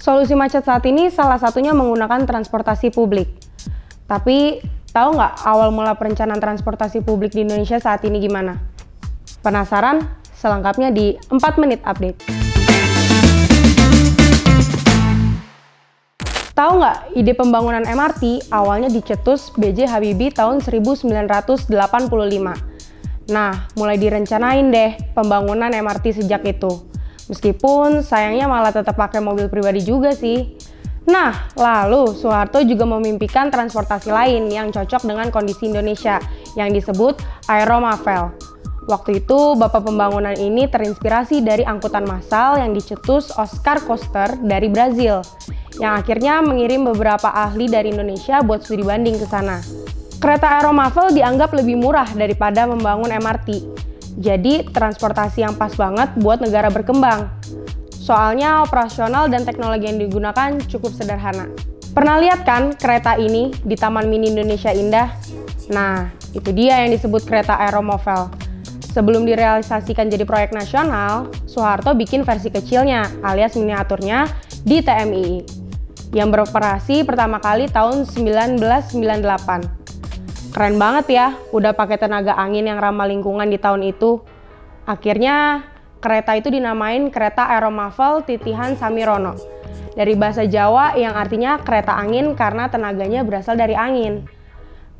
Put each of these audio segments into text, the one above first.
Solusi macet saat ini salah satunya menggunakan transportasi publik. Tapi, tahu nggak awal mula perencanaan transportasi publik di Indonesia saat ini gimana? Penasaran? Selengkapnya di 4 menit update. Tahu nggak ide pembangunan MRT awalnya dicetus B.J. Habibie tahun 1985. Nah, mulai direncanain deh pembangunan MRT sejak itu. Meskipun sayangnya malah tetap pakai mobil pribadi juga sih. Nah, lalu Soeharto juga memimpikan transportasi lain yang cocok dengan kondisi Indonesia yang disebut aeromavel. Waktu itu, bapak pembangunan ini terinspirasi dari angkutan massal yang dicetus Oscar Koster dari Brazil, yang akhirnya mengirim beberapa ahli dari Indonesia buat studi banding ke sana. Kereta aeromavel dianggap lebih murah daripada membangun MRT. Jadi, transportasi yang pas banget buat negara berkembang. Soalnya operasional dan teknologi yang digunakan cukup sederhana. Pernah lihat kan kereta ini di Taman Mini Indonesia Indah? Nah, itu dia yang disebut kereta aeromavel. Sebelum direalisasikan jadi proyek nasional, Soeharto bikin versi kecilnya alias miniaturnya di TMII yang beroperasi pertama kali tahun 1998. Keren banget ya, udah pakai tenaga angin yang ramah lingkungan di tahun itu. Akhirnya, kereta itu dinamain kereta aeromavel Titihan Samirono. Dari bahasa Jawa yang artinya kereta angin karena tenaganya berasal dari angin.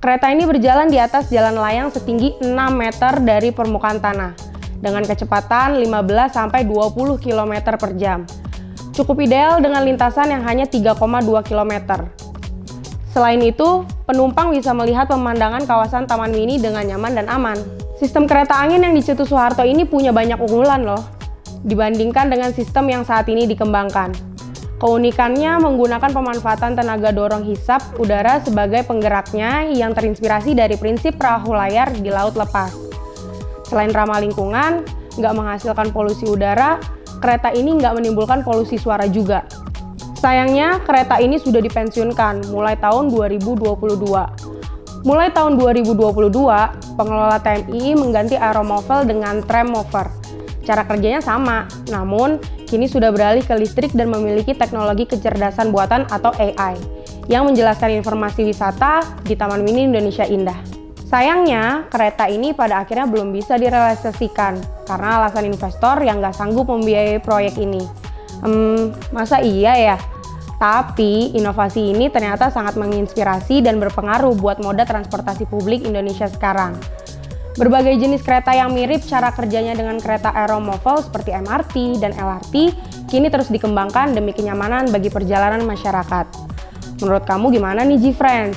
Kereta ini berjalan di atas jalan layang setinggi 6 meter dari permukaan tanah, dengan kecepatan 15-20 km per jam. Cukup ideal dengan lintasan yang hanya 3,2 km. Selain itu, penumpang bisa melihat pemandangan kawasan Taman Mini dengan nyaman dan aman. Sistem kereta angin yang dicetus Soeharto ini punya banyak unggulan loh, dibandingkan dengan sistem yang saat ini dikembangkan. Keunikannya menggunakan pemanfaatan tenaga dorong hisap udara sebagai penggeraknya yang terinspirasi dari prinsip perahu layar di laut lepas. Selain ramah lingkungan, nggak menghasilkan polusi udara, kereta ini nggak menimbulkan polusi suara juga. Sayangnya, kereta ini sudah dipensiunkan mulai tahun 2022. Mulai tahun 2022, pengelola TMII mengganti aeromavel dengan tram mover. Cara kerjanya sama, namun kini sudah beralih ke listrik dan memiliki teknologi kecerdasan buatan atau AI yang menjelaskan informasi wisata di Taman Mini Indonesia Indah. Sayangnya, kereta ini pada akhirnya belum bisa direalisasikan karena alasan investor yang nggak sanggup membiayai proyek ini. Masa iya ya? Tapi, inovasi ini ternyata sangat menginspirasi dan berpengaruh buat moda transportasi publik Indonesia sekarang. Berbagai jenis kereta yang mirip cara kerjanya dengan kereta aeromavel seperti MRT dan LRT kini terus dikembangkan demi kenyamanan bagi perjalanan masyarakat. Menurut kamu gimana nih G-Friends?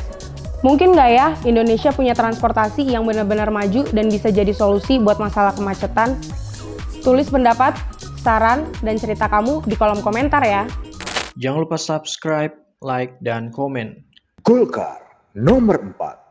Mungkin nggak ya Indonesia punya transportasi yang benar-benar maju dan bisa jadi solusi buat masalah kemacetan? Tulis pendapat, saran, dan cerita kamu di kolom komentar ya. Jangan lupa subscribe, like, dan komen. Golkar nomor 4.